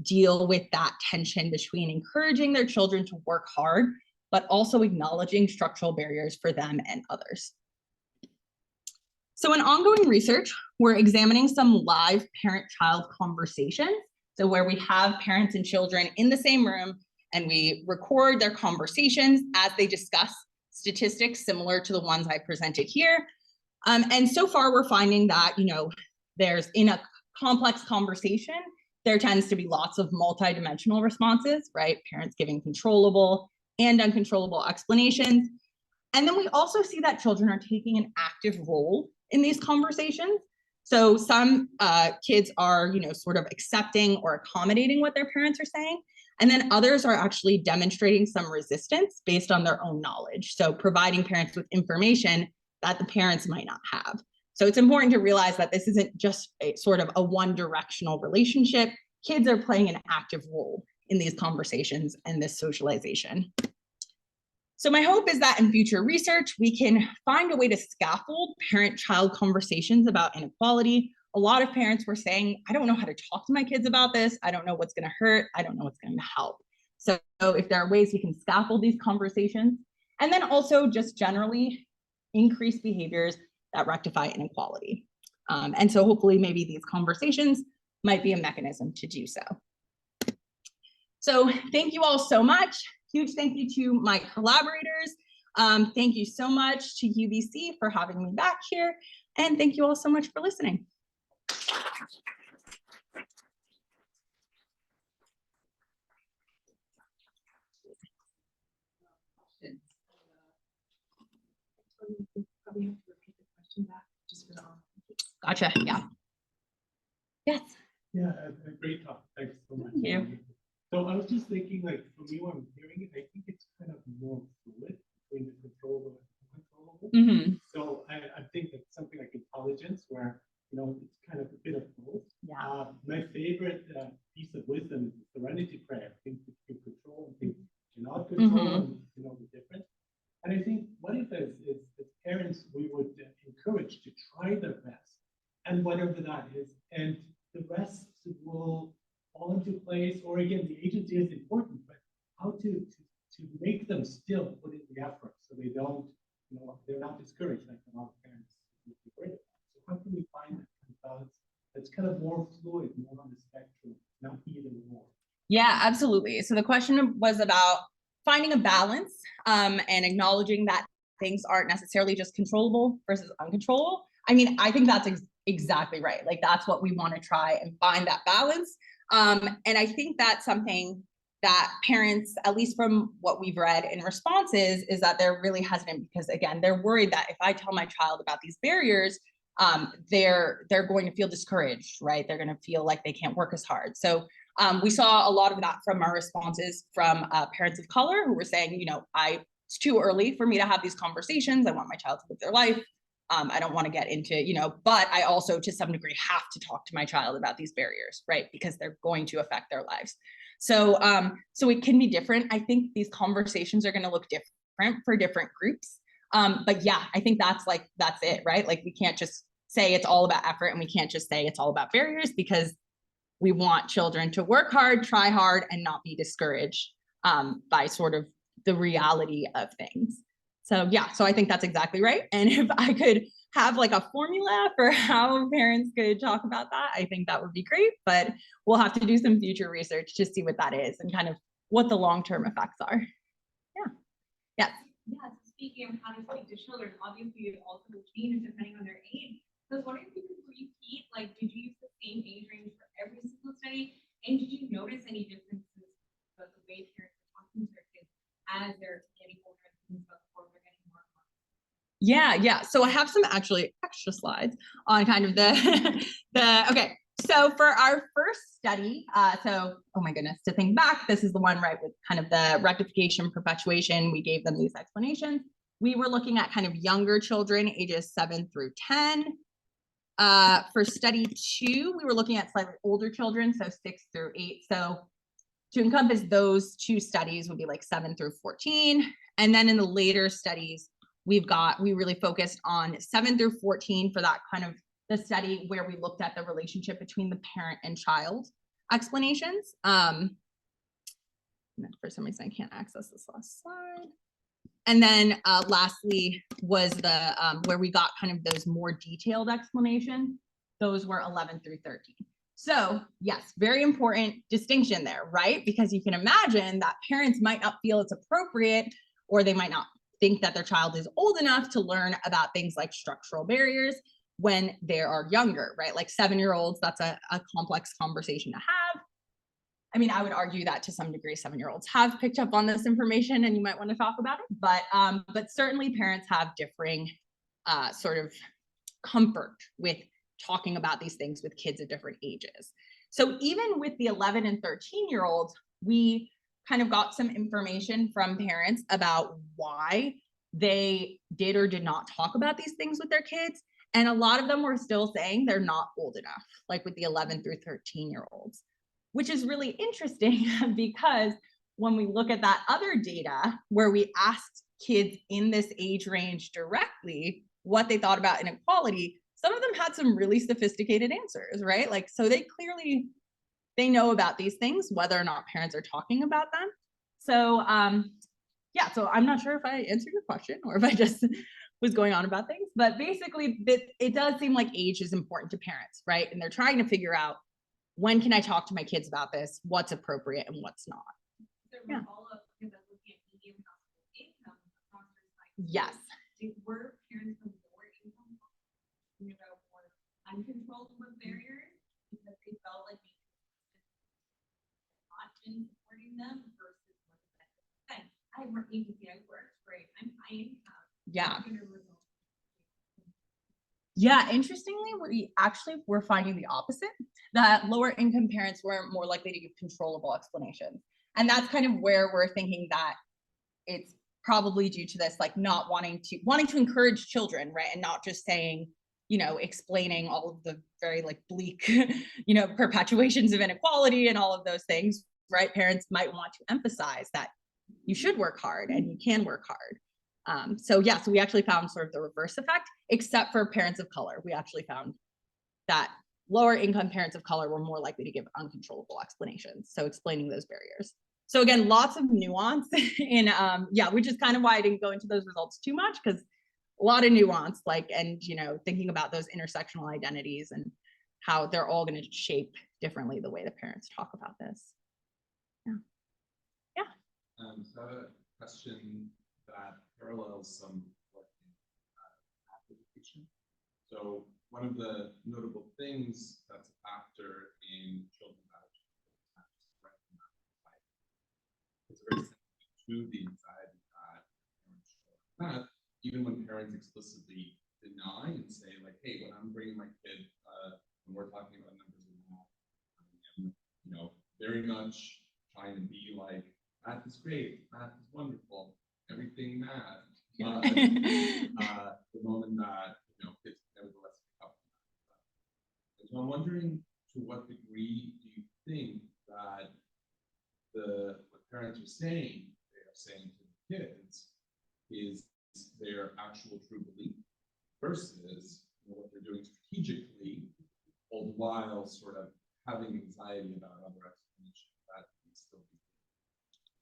deal with that tension between encouraging their children to work hard, but also acknowledging structural barriers for them and others. So in ongoing research, we're examining some live parent-child conversations. So where we have parents and children in the same room and we record their conversations as they discuss statistics similar to the ones I presented here. And so far we're finding that, you know, there's in a complex conversation, there tends to be lots of multidimensional responses, right? Parents giving controllable and uncontrollable explanations. And then we also see that children are taking an active role in these conversations. So some kids are, you know, sort of accepting or accommodating what their parents are saying. And then others are actually demonstrating some resistance based on their own knowledge. So providing parents with information that the parents might not have. So it's important to realize that this isn't just a sort of a one-directional relationship. Kids are playing an active role in these conversations and this socialization. So my hope is that in future research, we can find a way to scaffold parent-child conversations about inequality. A lot of parents were saying, I don't know how to talk to my kids about this. I don't know what's going to hurt. I don't know what's going to help. So if there are ways we can scaffold these conversations, and then also just generally increase behaviors that rectify inequality. And so hopefully maybe these conversations might be a mechanism to do so. So thank you all so much. Huge thank you to my collaborators. Thank you so much to UBC for having me back here. And thank you all so much for listening. Probably have to repeat the question back just for the Gotcha. Yeah. Yes. Yeah, a great talk. Thanks so much. Thank you. So I was just thinking, like, for me, when I'm hearing it, I think it's kind of more fluid between the controllable and uncontrollable. Mm-hmm. So I think that's something like intelligence, where, you know, it's kind of a bit of both. Yeah. My favorite piece of wisdom is the serenity prayer. Things that you can control and things you cannot control, and you know the difference. And I think what it is as parents, we would encourage to try their best, and whatever that is, and the rest will fall into place. Or again, the agency is important, but how to make them still put in the effort so they don't, you know, they're not discouraged like a lot of parents would be worried about. So how can we find that kind of balance that's kind of more fluid, more on the spectrum, not either or? Yeah, absolutely. So the question was about finding a balance and acknowledging that things aren't necessarily just controllable versus uncontrollable. I mean, I think that's exactly right. Like, that's what we want to try and find that balance. And I think that's something that parents, at least from what we've read in responses, is that they're really hesitant because, again, they're worried that if I tell my child about these barriers, they're going to feel discouraged, right? They're going to feel like they can't work as hard. So we saw a lot of that from our responses from parents of color who were saying, you know, it's too early for me to have these conversations. I want my child to live their life. I don't want to get into, you know, but I also to some degree have to talk to my child about these barriers, right? Because they're going to affect their lives. So, so it can be different. I think these conversations are going to look different for different groups. But yeah, I think that's it, right? Like, we can't just say it's all about effort, and we can't just say it's all about barriers, because we want children to work hard, try hard, and not be discouraged by sort of the reality of things. So yeah, so I think that's exactly right. And if I could have like a formula for how parents could talk about that, I think that would be great. But we'll have to do some future research to see what that is and kind of what the long-term effects are. Yeah. Yes. Yeah, so speaking of how to speak to children, obviously it also will change depending on their age. So I was wondering if you could repeat, like, did you use the same age range for every single study? And did you notice any differences about the way parents are talking to their kids as they're getting older and things about before they're getting more and more? Yeah. So I have some actually extra slides on kind of okay. So for our first study, so, oh my goodness, to think back, this is the one, right, with kind of the rectification, perpetuation. We gave them these explanations. We were looking at kind of younger children, ages 7 through 10. For study 2, we were looking at slightly older children, so 6 through 8. So to encompass those 2 studies would be like 7 through 14. And then in the later studies, we really focused on 7 through 14 for that kind of the study where we looked at the relationship between the parent and child explanations. For some reason, I can't access this last slide. And then lastly was the where we got kind of those more detailed explanations. Those were 11 through 13. So yes, very important distinction there, right? Because you can imagine that parents might not feel it's appropriate, or they might not think that their child is old enough to learn about things like structural barriers when they are younger, right? Like 7-year-olds, that's a complex conversation to have. I mean, I would argue that to some degree, 7-year-olds have picked up on this information and you might want to talk about it, but certainly parents have differing sort of comfort with talking about these things with kids at different ages. So even with the 11 and 13-year-olds, we kind of got some information from parents about why they did or did not talk about these things with their kids. And a lot of them were still saying they're not old enough, like with the 11 through 13-year-olds, which is really interesting because when we look at that other data where we asked kids in this age range directly what they thought about inequality, some of them had some really sophisticated answers, right? Like, so they clearly, they know about these things, whether or not parents are talking about them. So yeah, so I'm not sure if I answered your question or if I just was going on about things, but basically it does seem like age is important to parents, right? And they're trying to figure out, when can I talk to my kids about this? What's appropriate and what's not? Yeah. Yes. Were parents from lower income talking about more uncontrollable barriers because they felt like they not been supporting them versus what I have more agency, I work great, I'm high income. Yeah. Yeah, interestingly, we're finding the opposite, that lower income parents were more likely to give controllable explanations. And that's kind of where we're thinking that it's probably due to this, like not wanting to encourage children, right? And not just saying, you know, explaining all of the very like bleak, you know, perpetuations of inequality and all of those things, right? Parents might want to emphasize that you should work hard and you can work hard. So yeah, so we actually found sort of the reverse effect, except for parents of color. We actually found that lower income parents of color were more likely to give uncontrollable explanations. So explaining those barriers. So again, lots of nuance in, yeah, which is kind of why I didn't go into those results too much, because a lot of nuance, like, and, you know, thinking about those intersectional identities and how they're all going to shape differently the way the parents talk about this. Yeah. Yeah. So I have a question that parallels some math education. So one of the notable things that's a factor in children's attitude is very sensitive to the anxiety that parents show in math, even when parents explicitly deny and say, like, hey, when I'm bringing my kid, when we're talking about numbers in math, I'm, you know, very much trying to be like, math is great, math is wonderful, everything math. But the moment that, you know, kids nevertheless pick up on that. So I'm wondering, to what degree do you think that what parents are saying, they are saying to the kids, is their actual true belief versus, you know, what they're doing strategically, all the while sort of having anxiety about other explanations that can still be.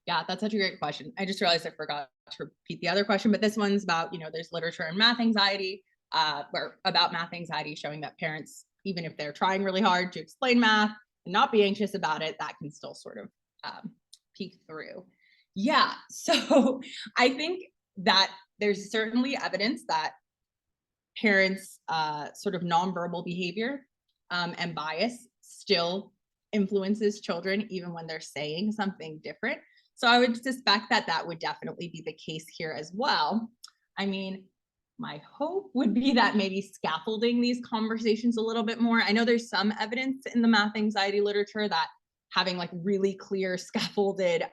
Yeah, that's such a great question. I just realized I forgot to repeat the other question, but this one's about, you know, there's literature in math anxiety, or about math anxiety showing that parents, even if they're trying really hard to explain math and not be anxious about it, that can still sort of peek through. Yeah, so I think that there's certainly evidence that parents' sort of nonverbal behavior and bias still influences children even when they're saying something different. So I would suspect that that would definitely be the case here as well. I mean, my hope would be that maybe scaffolding these conversations a little bit more. I know there's some evidence in the math anxiety literature that having like really clear scaffolded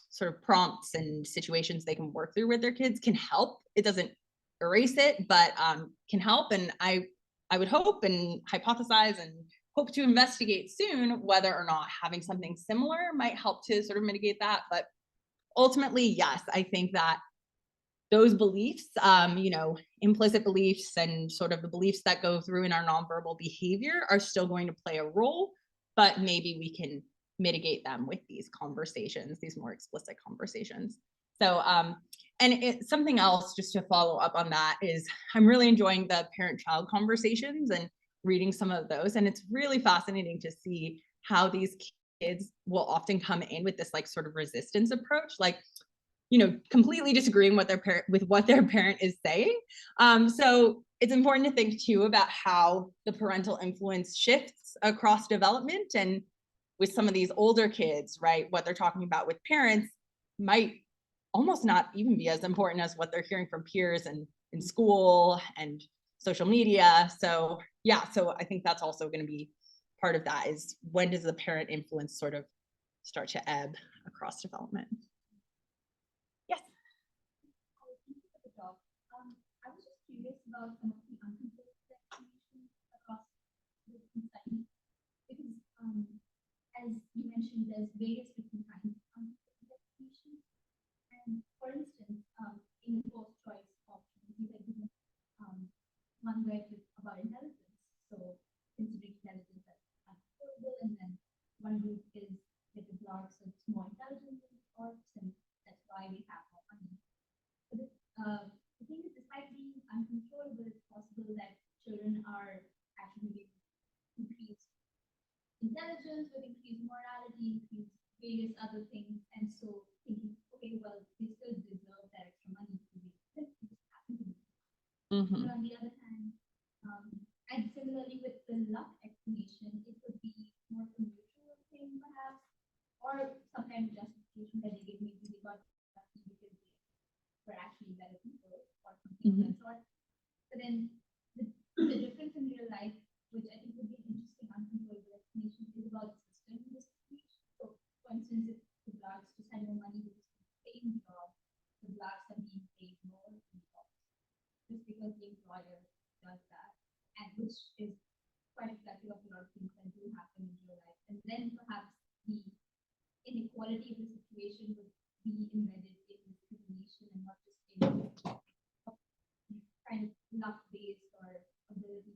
sort of prompts and situations they can work through with their kids can help. It doesn't erase it, but can help. And I would hope and hypothesize and hope to investigate soon whether or not having something similar might help to sort of mitigate that. But ultimately, yes, I think that those beliefs, you know, implicit beliefs and sort of the beliefs that go through in our nonverbal behavior are still going to play a role, but maybe we can mitigate them with these conversations, these more explicit conversations. So, and something else just to follow up on that is I'm really enjoying the parent-child conversations and reading some of those. And it's really fascinating to see how these kids will often come in with this like sort of resistance approach, like, you know, completely disagreeing with what their parent is saying. So it's important to think too about how the parental influence shifts across development, and with some of these older kids, right, what they're talking about with parents might almost not even be as important as what they're hearing from peers and in school and social media. So yeah, so I think that's also going to be part of that, is when does the parent influence sort of start to ebb across development? Yes. I was just curious about some of the uncontrollable as you mentioned, there's various different kinds of investigation. And for instance, in the post choice option, you can do one where it's about intelligence. So considering intelligence as uncontrollable, and then one group is that the blocks of more intelligence or and that's why we have more money. But the thing is, despite being uncontrollable, it's possible that children are actually increased intelligence with increased morality, increased various other things, and so thinking, okay, well, they still deserve that extra money to be happy to be. But on the other hand, and similarly with the luck explanation, it could be more of a neutral thing perhaps, or some kind of justification that they give, maybe they got lucky because they were actually better people or something of that sort. But then the difference in real life, which I think would be an interesting uncontrollable explanation, is about system distribution. So for instance, if the blacks just had no money because of the same job, the blacks are being paid more in jobs just because the employer does that, and which is quite reflective of a lot of things that do happen in real life. And then perhaps the inequality of the situation would be embedded in discrimination and not just in kind of luck-based or ability.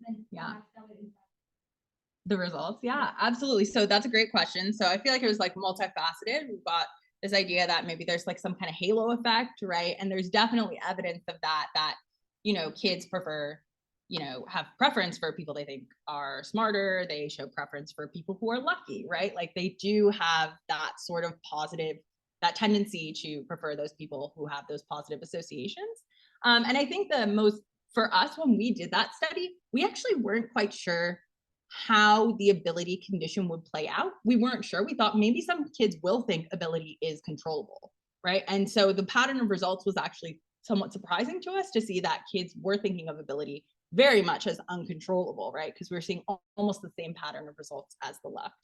Then Yeah. perhaps that would impact. The results, yeah, absolutely. So that's a great question. So I feel like it was like multifaceted. We've got this idea that maybe there's like some kind of halo effect, right? And there's definitely evidence of that, you know, kids prefer, you know, have preference for people they think are smarter. They show preference for people who are lucky, right? Like they do have that sort of positive, that tendency to prefer those people who have those positive associations. And I think the most, for us, when we did that study, we actually weren't quite sure how the ability condition would play out. We weren't sure. We thought maybe some kids will think ability is controllable, right? And so the pattern of results was actually somewhat surprising to us to see that kids were thinking of ability very much as uncontrollable, right? Because we're seeing almost the same pattern of results as the left.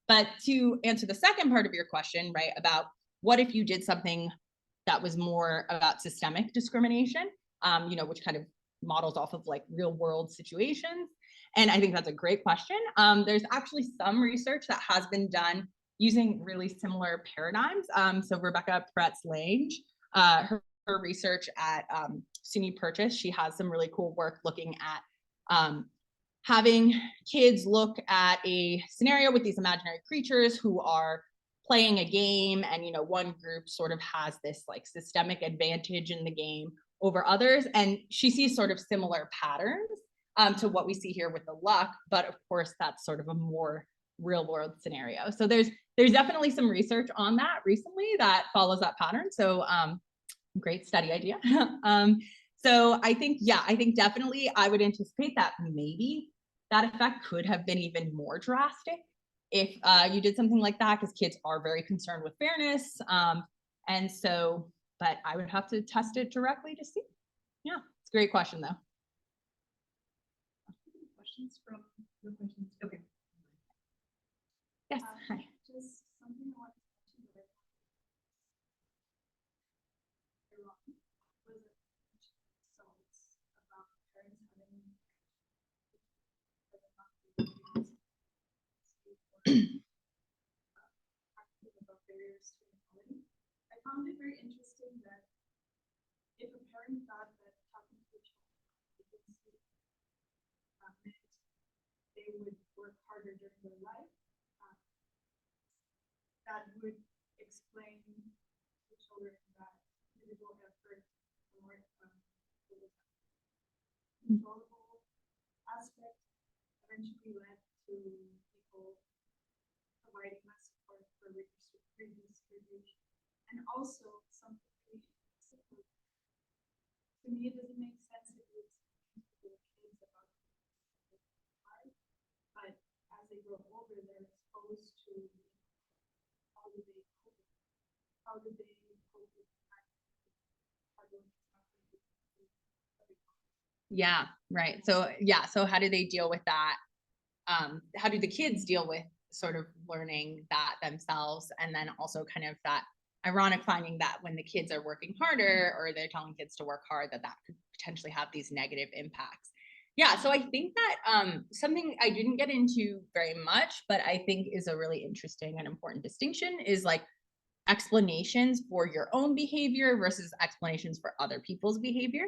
But to answer the second part of your question, right, about what if you did something that was more about systemic discrimination, you know, which kind of models off of like real world situations. And I think that's a great question. There's actually some research that has been done using really similar paradigms. So Rebecca Pretz-Lange, her research at SUNY Purchase, she has some really cool work looking at having kids look at a scenario with these imaginary creatures who are playing a game, and you know, one group sort of has this like systemic advantage in the game over others, and she sees sort of similar patterns to what we see here with the luck, but of course that's sort of a more real world scenario. So there's definitely some research on that recently that follows that pattern. So great study idea. So I think, yeah, I think definitely I would anticipate that maybe that effect could have been even more drastic if you did something like that, because kids are very concerned with fairness. And so, but I would have to test it directly to see. Yeah, it's a great question though. Questions from your questions? Okay. Yes, hi. Just something I want to mention was results about parents having about barriers to inequality. I found it very interesting that if a parent thought that talking to a child meant they would work harder during their life, that would explain to children that individual effort or controllable aspect eventually led to people providing less support for redistribution. And also something really simple. To me, it doesn't make sense if you explain to the kids about life, but as they grow older, they're exposed to how do they cope with that. Yeah, right. So yeah, so how do they deal with that? How do the kids deal with sort of learning that themselves? And then also kind of that ironic finding that when the kids are working harder or they're telling kids to work hard, that could potentially have these negative impacts. Yeah, so I think that something I didn't get into very much, but I think is a really interesting and important distinction is like explanations for your own behavior versus explanations for other people's behavior.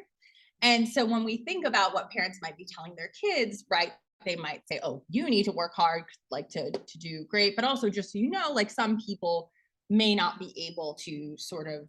And so when we think about what parents might be telling their kids, right, they might say, oh, you need to work hard, like to do great, but also just so you know, like some people may not be able to sort of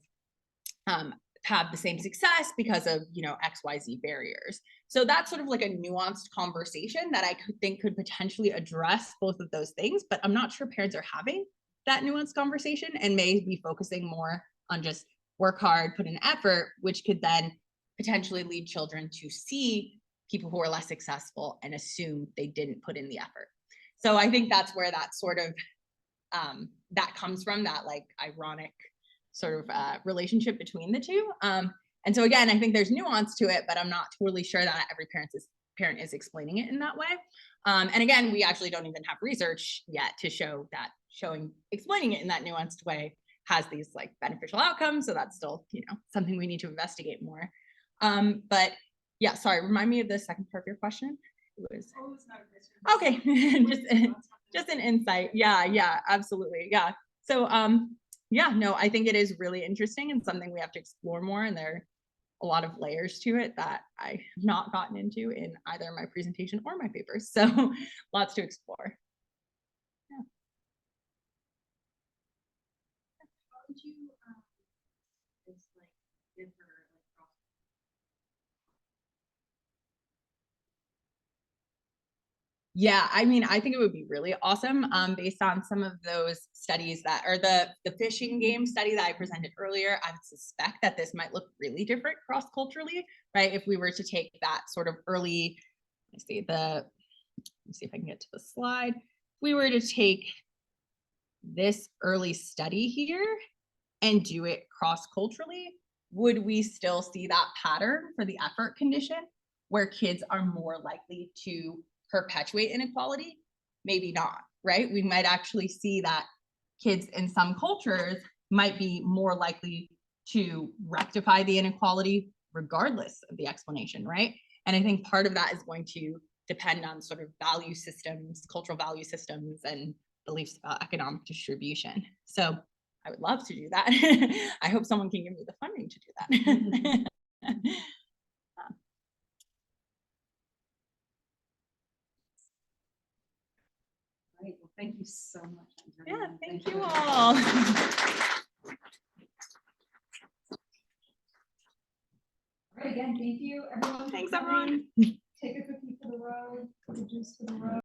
have the same success because of, you know, XYZ barriers. So that's sort of like a nuanced conversation that I think could potentially address both of those things, but I'm not sure parents are having that nuanced conversation and may be focusing more on just work hard, put in effort, which could then potentially lead children to see people who are less successful and assume they didn't put in the effort. So I think that's where that sort of that comes from, that like ironic sort of relationship between the two. And so again, I think there's nuance to it, but I'm not totally sure that every parent is explaining it in that way. And again, we actually don't even have research yet to show that explaining it in that nuanced way has these like beneficial outcomes. So that's still, you know, something we need to investigate more. But yeah, sorry, remind me of the second part of your question. It was, okay, just an insight. Yeah, absolutely. Yeah. So yeah, no, I think it is really interesting and something we have to explore more. And there are a lot of layers to it that I have not gotten into in either my presentation or my papers. So lots to explore. Yeah. How would you just like differ like cross? Yeah, I mean, I think it would be really awesome based on some of those studies that, or the fishing game study that I presented earlier. I would suspect that this might look really different cross-culturally, right? If we were to take that sort of early, let me see if I can get to the slide. If we were to take this early study here and do it cross-culturally, would we still see that pattern for the effort condition where kids are more likely to perpetuate inequality? Maybe not, right? We might actually see that kids in some cultures might be more likely to rectify the inequality regardless of the explanation, right? And I think part of that is going to depend on sort of value systems, cultural value systems, and beliefs about economic distribution. So I would love to do that. I hope someone can give me the funding to do that. Right. Well, thank you so much. Yeah, thank you all.